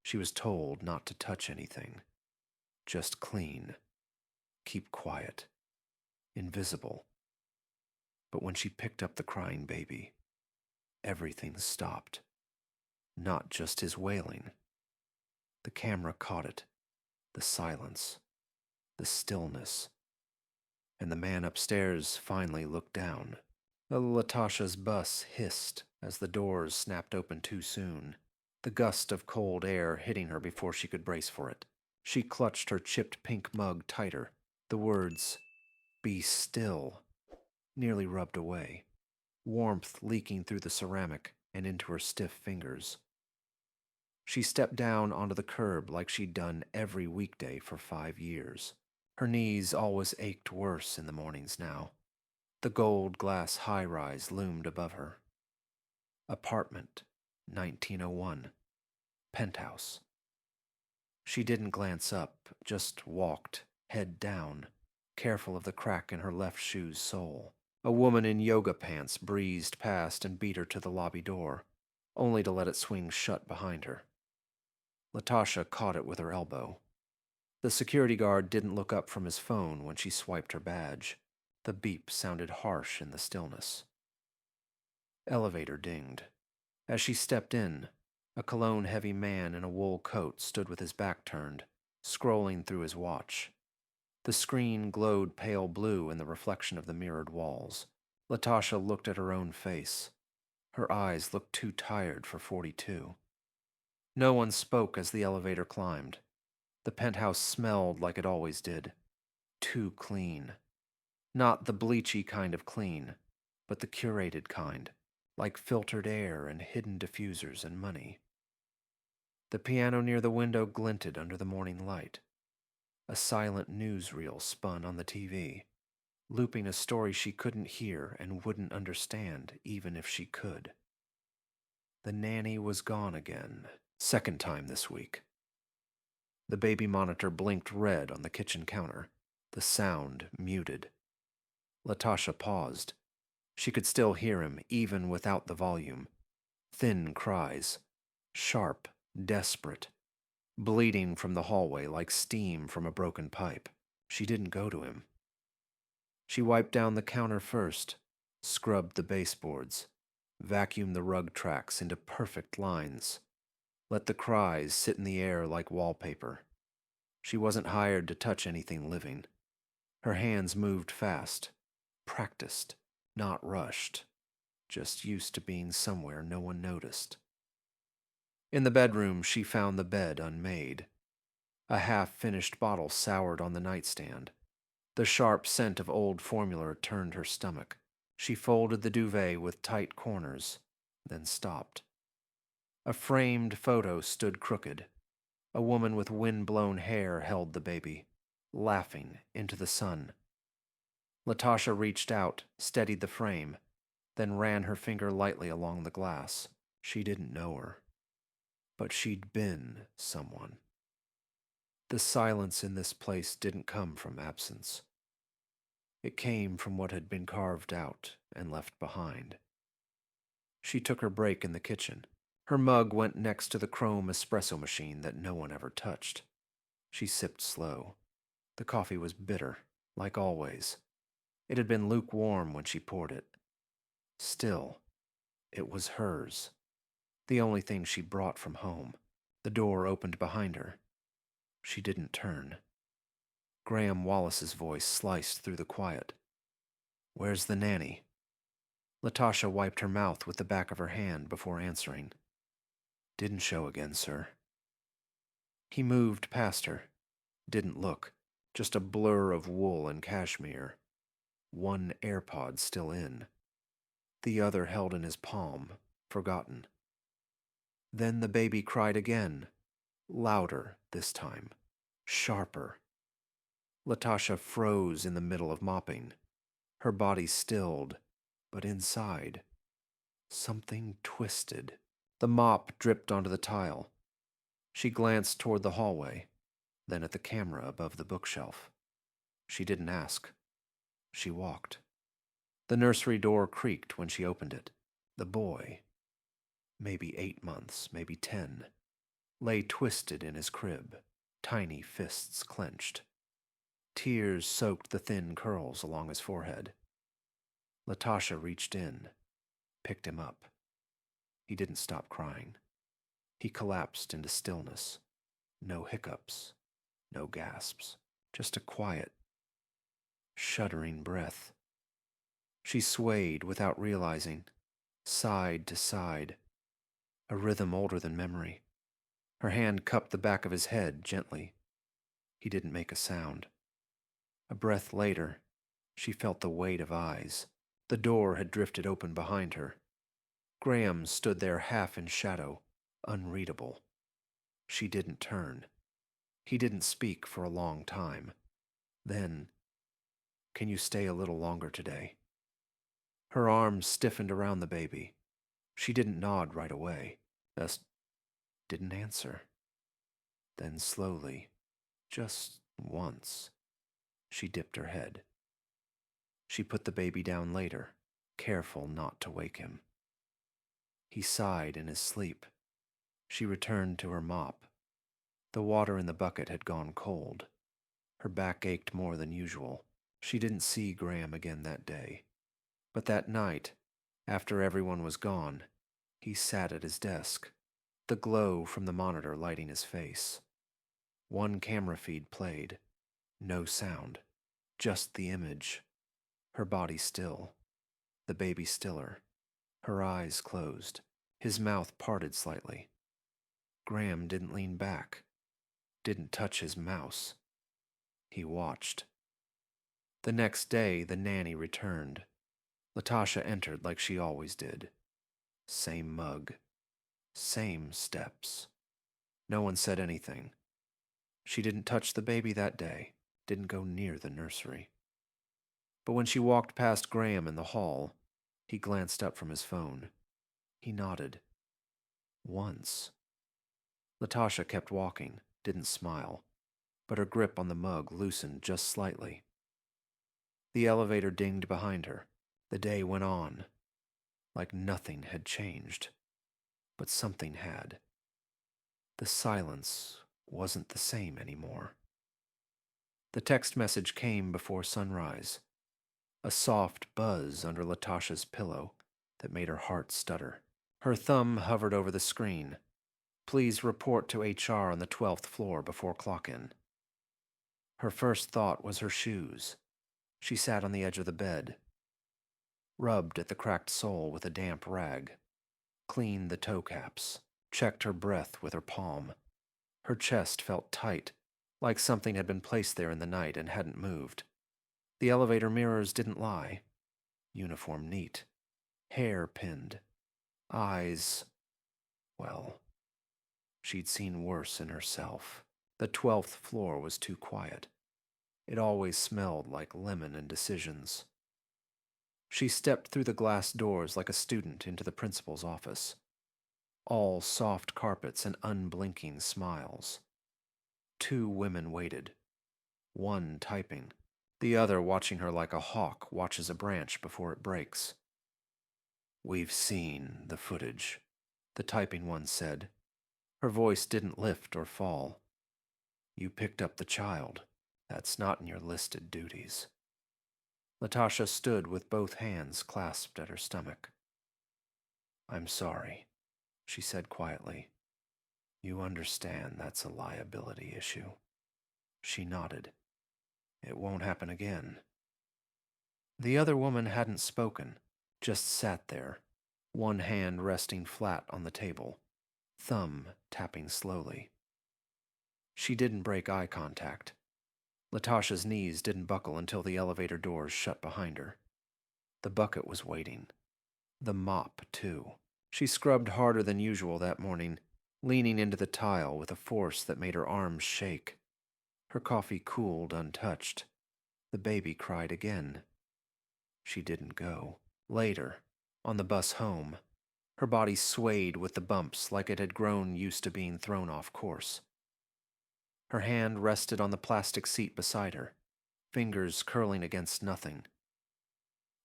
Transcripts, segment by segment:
She was told not to touch anything. Just clean. Keep quiet. Invisible. But when she picked up the crying baby, everything stopped. Not just his wailing. The camera caught it. The silence. The stillness. And the man upstairs finally looked down. Latasha's bus hissed as the doors snapped open too soon, the gust of cold air hitting her before she could brace for it. She clutched her chipped pink mug tighter. The words, "Be still," nearly rubbed away, warmth leaking through the ceramic and into her stiff fingers. She stepped down onto the curb like she'd done every weekday for 5 years. Her knees always ached worse in the mornings now. The gold glass high-rise loomed above her. Apartment, 1901. Penthouse. She didn't glance up, just walked, head down, careful of the crack in her left shoe's sole. A woman in yoga pants breezed past and beat her to the lobby door, only to let it swing shut behind her. Latasha caught it with her elbow. The security guard didn't look up from his phone when she swiped her badge. The beep sounded harsh in the stillness. Elevator dinged. As she stepped in, a cologne-heavy man in a wool coat stood with his back turned, scrolling through his watch. The screen glowed pale blue in the reflection of the mirrored walls. Latasha looked at her own face. Her eyes looked too tired for 42. No one spoke as the elevator climbed. The penthouse smelled like it always did. Too clean. Not the bleachy kind of clean, but the curated kind, like filtered air and hidden diffusers and money. The piano near the window glinted under the morning light. A silent newsreel spun on the TV, looping a story she couldn't hear and wouldn't understand even if she could. The nanny was gone again, second time this week. The baby monitor blinked red on the kitchen counter, the sound muted. Latasha paused. She could still hear him, even without the volume. Thin cries. Sharp, desperate. Bleeding from the hallway like steam from a broken pipe. She didn't go to him. She wiped down the counter first, scrubbed the baseboards, vacuumed the rug tracks into perfect lines. Let the cries sit in the air like wallpaper. She wasn't hired to touch anything living. Her hands moved fast, practiced, not rushed, just used to being somewhere no one noticed. In the bedroom, she found the bed unmade. A half-finished bottle soured on the nightstand. The sharp scent of old formula turned her stomach. She folded the duvet with tight corners, then stopped. A framed photo stood crooked. A woman with wind-blown hair held the baby, laughing into the sun. Latasha reached out, steadied the frame, then ran her finger lightly along the glass. She didn't know her. But she'd been someone. The silence in this place didn't come from absence. It came from what had been carved out and left behind. She took her break in the kitchen. Her mug went next to the chrome espresso machine that no one ever touched. She sipped slow. The coffee was bitter, like always. It had been lukewarm when she poured it. Still, it was hers. The only thing she brought from home. The door opened behind her. She didn't turn. Graham Wallace's voice sliced through the quiet. "Where's the nanny?" Latasha wiped her mouth with the back of her hand before answering. "Didn't show again, sir." He moved past her. Didn't look. Just a blur of wool and cashmere. One AirPod still in. The other held in his palm, forgotten. Then the baby cried again. Louder this time. Sharper. Latasha froze in the middle of mopping. Her body stilled, but inside, something twisted. The mop dripped onto the tile. She glanced toward the hallway, then at the camera above the bookshelf. She didn't ask. She walked. The nursery door creaked when she opened it. The boy. Maybe 8 months, maybe 10. lay twisted in his crib, tiny fists clenched. Tears soaked the thin curls along his forehead. Latasha reached in, picked him up. He didn't stop crying. He collapsed into stillness. No hiccups, no gasps, just a quiet, shuddering breath. She swayed without realizing, side to side, a rhythm older than memory. Her hand cupped the back of his head gently. He didn't make a sound. A breath later, she felt the weight of eyes. The door had drifted open behind her. Graham stood there half in shadow, unreadable. She didn't turn. He didn't speak for a long time. Then, "Can you stay a little longer today?" Her arms stiffened around the baby. She didn't nod right away. Just didn't answer. Then slowly, just once, she dipped her head. She put the baby down later, careful not to wake him. He sighed in his sleep. She returned to her mop. The water in the bucket had gone cold. Her back ached more than usual. She didn't see Graham again that day. But that night, after everyone was gone, he sat at his desk, the glow from the monitor lighting his face. One camera feed played. No sound, just the image. Her body still, the baby stiller, her eyes closed, his mouth parted slightly. Graham didn't lean back, didn't touch his mouse. He watched. The next day, the nanny returned. Latasha entered like she always did. Same mug, same steps. No one said anything. She didn't touch the baby that day, didn't go near the nursery. But when she walked past Graham in the hall, he glanced up from his phone. He nodded. Once. Latasha kept walking, didn't smile, but her grip on the mug loosened just slightly. The elevator dinged behind her. The day went on, like nothing had changed. But something had. The silence wasn't the same anymore. The text message came before sunrise, a soft buzz under Latasha's pillow that made her heart stutter. Her thumb hovered over the screen. "Please report to HR on the 12th floor before clock-in." Her first thought was her shoes. She sat on the edge of the bed, rubbed at the cracked sole with a damp rag, cleaned the toe caps, checked her breath with her palm. Her chest felt tight, like something had been placed there in the night and hadn't moved. The elevator mirrors didn't lie. Uniform neat. Hair pinned. Eyes, well, she'd seen worse in herself. The 12th floor was too quiet. It always smelled like lemon and decisions. She stepped through the glass doors like a student into the principal's office. All soft carpets and unblinking smiles. 2 women waited. One typing, the other watching her like a hawk watches a branch before it breaks. "We've seen the footage," the typing one said. Her voice didn't lift or fall. "You picked up the child. That's not in your listed duties." Latasha stood with both hands clasped at her stomach. "I'm sorry," she said quietly. "You understand that's a liability issue." She nodded. "It won't happen again." The other woman hadn't spoken, just sat there, one hand resting flat on the table, thumb tapping slowly. She didn't break eye contact. Latasha's knees didn't buckle until the elevator doors shut behind her. The bucket was waiting. The mop, too. She scrubbed harder than usual that morning, leaning into the tile with a force that made her arms shake. Her coffee cooled untouched. The baby cried again. She didn't go. Later, on the bus home, her body swayed with the bumps like it had grown used to being thrown off course. Her hand rested on the plastic seat beside her, fingers curling against nothing.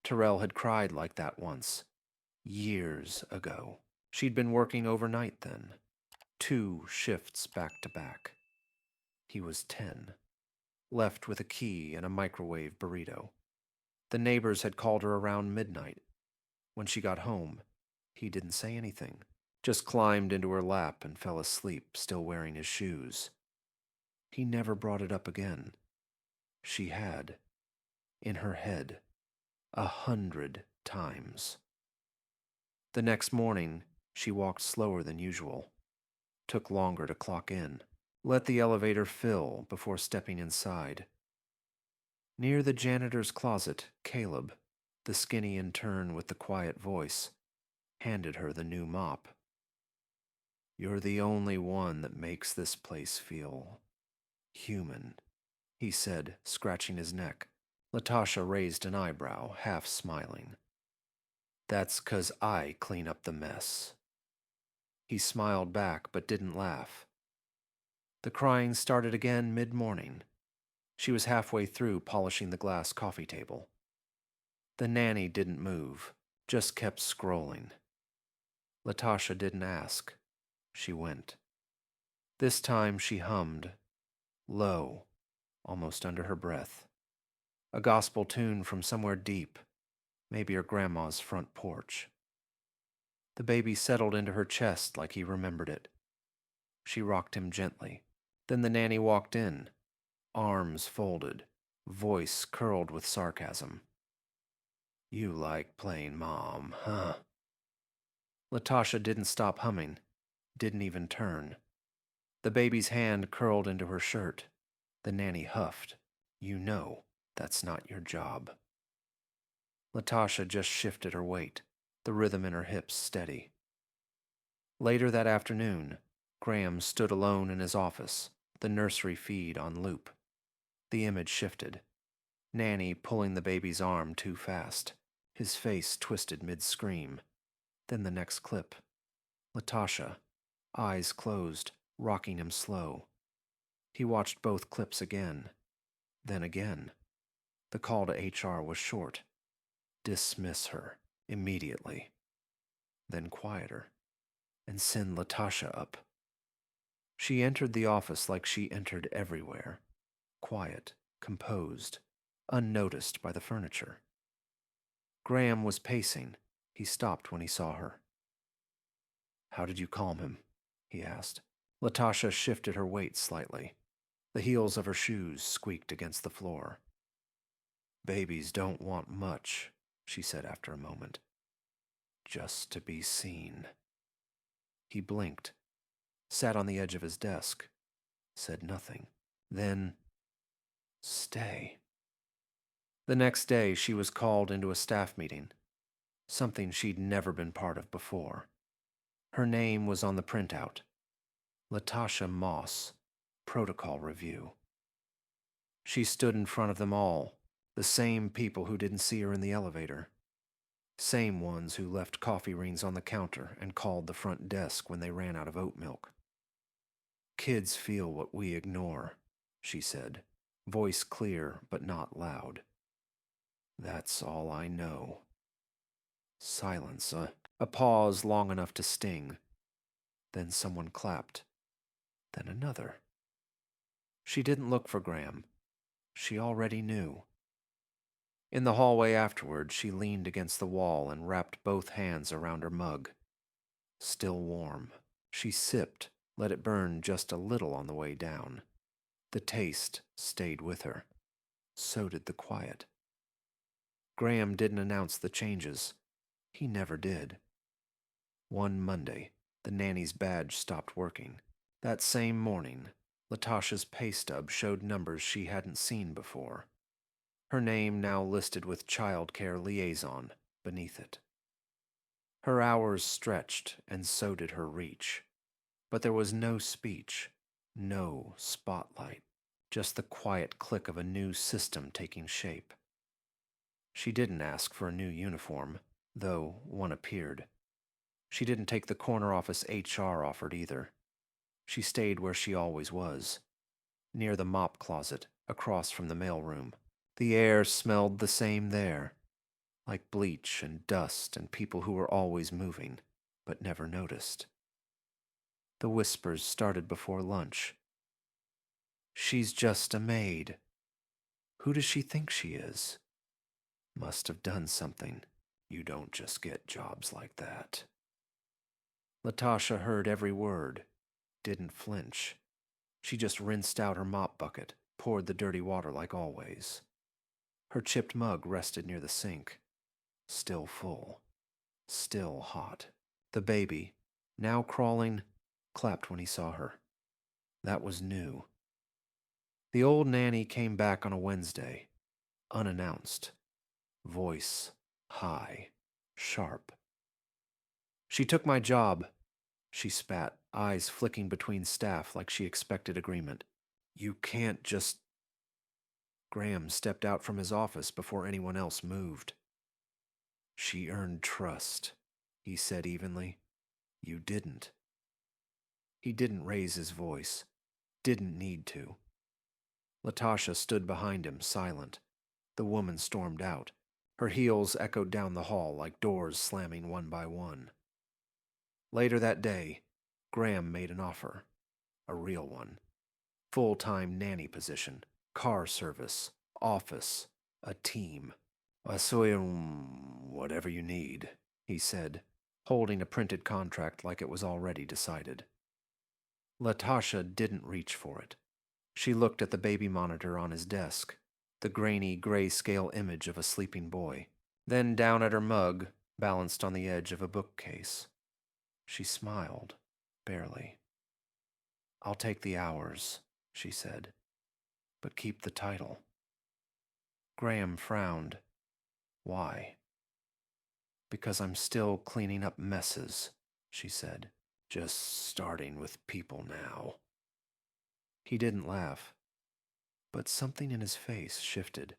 Terrell had cried like that once, years ago. She'd been working overnight then. 2 shifts back to back. He was 10, left with a key and a microwave burrito. The neighbors had called her around midnight. When she got home, he didn't say anything, just climbed into her lap and fell asleep, still wearing his shoes. He never brought it up again. She had, in her head, 100 times. The next morning, she walked slower than usual, took longer to clock in, let the elevator fill before stepping inside. Near the janitor's closet, Caleb, the skinny intern with the quiet voice, handed her the new mop. "You're the only one that makes this place feel human," he said, scratching his neck. Latasha raised an eyebrow, half smiling. "That's 'cause I clean up the mess." He smiled back but didn't laugh. The crying started again mid-morning. She was halfway through polishing the glass coffee table. The nanny didn't move, just kept scrolling. Latasha didn't ask. She went. This time she hummed, low, almost under her breath. A gospel tune from somewhere deep, maybe her grandma's front porch. The baby settled into her chest like he remembered it. She rocked him gently. Then the nanny walked in, arms folded, voice curled with sarcasm. "You like playing mom, huh?" Latasha didn't stop humming, didn't even turn. The baby's hand curled into her shirt. The nanny huffed. "You know that's not your job." Latasha just shifted her weight, the rhythm in her hips steady. Later that afternoon, Graham stood alone in his office, the nursery feed on loop. The image shifted. Nanny pulling the baby's arm too fast, his face twisted mid-scream. Then the next clip. Latasha, eyes closed, rocking him slow. He watched both clips again, then again. The call to HR was short. Dismiss her, immediately. Then quieter, and send Latasha up. She entered the office like she entered everywhere. Quiet, composed, unnoticed by the furniture. Graham was pacing. He stopped when he saw her. "How did you calm him?" he asked. Latasha shifted her weight slightly. The heels of her shoes squeaked against the floor. "Babies don't want much," she said after a moment. "Just to be seen." He blinked, sat on the edge of his desk, said nothing. Then, "Stay." The next day, she was called into a staff meeting, something she'd never been part of before. Her name was on the printout. Latasha Moss, Protocol Review. She stood in front of them all, the same people who didn't see her in the elevator. Same ones who left coffee rings on the counter and called the front desk when they ran out of oat milk. "Kids feel what we ignore," she said, voice clear but not loud. "That's all I know." Silence, a pause long enough to sting. Then someone clapped. Then another. She didn't look for Graham. She already knew. In the hallway afterward, she leaned against the wall and wrapped both hands around her mug. Still warm. She sipped, let it burn just a little on the way down. The taste stayed with her. So did the quiet. Graham didn't announce the changes. He never did. One Monday, the nanny's badge stopped working. That same morning, Latasha's pay stub showed numbers she hadn't seen before. Her name now listed with Child Care Liaison beneath it. Her hours stretched, and so did her reach. But there was no speech, no spotlight, just the quiet click of a new system taking shape. She didn't ask for a new uniform, though one appeared. She didn't take the corner office HR offered either. She stayed where she always was, near the mop closet, across from the mailroom. The air smelled the same there, like bleach and dust and people who were always moving, but never noticed. The whispers started before lunch. She's just a maid. Who does she think she is? Must have done something. You don't just get jobs like that. Latasha heard every word, didn't flinch. She just rinsed out her mop bucket, poured the dirty water like always. Her chipped mug rested near the sink, still full, still hot. The baby, now crawling, clapped when he saw her. That was new. The old nanny came back on a Wednesday, unannounced. Voice high, sharp. She took my job, she spat, eyes flicking between staff like she expected agreement. You can't just... Graham stepped out from his office before anyone else moved. She earned trust, he said evenly. You didn't. He didn't raise his voice. Didn't need to. Latasha stood behind him, silent. The woman stormed out. Her heels echoed down the hall like doors slamming one by one. Later that day, Graham made an offer. A real one. Full-time nanny position, car service, office, a team. Whatever you need, he said, holding a printed contract like it was already decided. Latasha didn't reach for it. She looked at the baby monitor on his desk, the grainy grayscale image of a sleeping boy, then down at her mug, balanced on the edge of a bookcase. She smiled, barely. I'll take the hours, she said, but keep the title. Graham frowned. Why? Because I'm still cleaning up messes, she said. Just starting with people now. He didn't laugh, but something in his face shifted.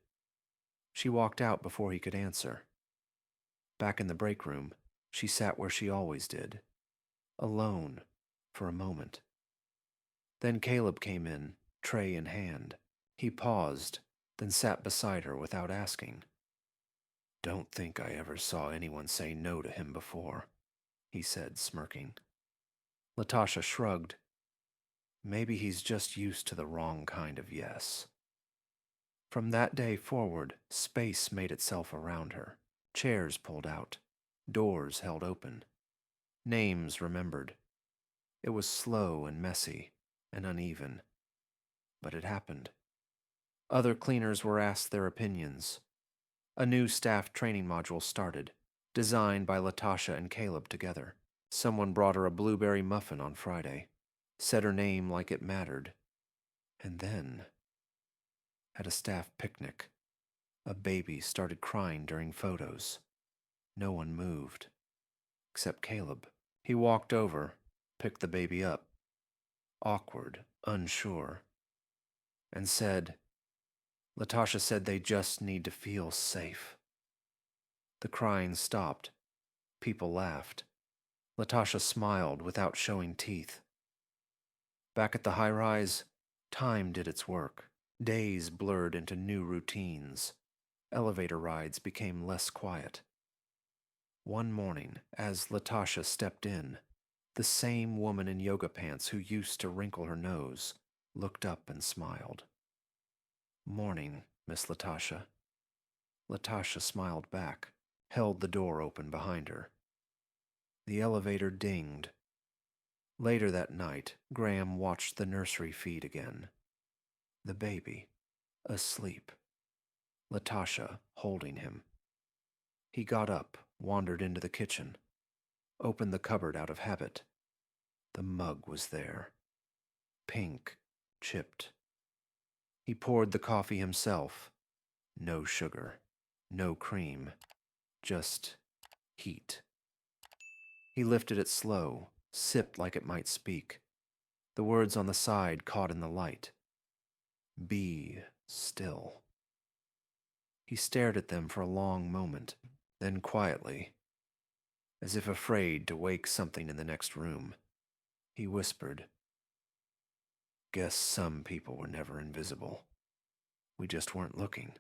She walked out before he could answer. Back in the break room, she sat where she always did, alone, for a moment. Then Caleb came in, tray in hand. He paused, then sat beside her without asking. Don't think I ever saw anyone say no to him before, he said, smirking. Latasha shrugged. Maybe he's just used to the wrong kind of yes. From that day forward, space made itself around her. Chairs pulled out, doors held open, names remembered. It was slow and messy and uneven, but it happened. Other cleaners were asked their opinions. A new staff training module started, designed by Latasha and Caleb together. Someone brought her a blueberry muffin on Friday, said her name like it mattered. And then, at a staff picnic, a baby started crying during photos. No one moved, except Caleb. He walked over, picked the baby up, awkward, unsure, and said, Latasha said they just need to feel safe. The crying stopped. People laughed. Latasha smiled without showing teeth. Back at the high-rise, time did its work. Days blurred into new routines. Elevator rides became less quiet. One morning, as Latasha stepped in, the same woman in yoga pants who used to wrinkle her nose looked up and smiled. Morning, Miss Latasha. Latasha smiled back, held the door open behind her. The elevator dinged. Later that night, Graham watched the nursery feed again. The baby, asleep. Latasha holding him. He got up, wandered into the kitchen, opened the cupboard out of habit. The mug was there. Pink, chipped. He poured the coffee himself. No sugar, no cream, just heat. He lifted it slow, sipped like it might speak. The words on the side caught in the light. Be still. He stared at them for a long moment, then quietly, as if afraid to wake something in the next room, he whispered, Guess some people were never invisible. We just weren't looking.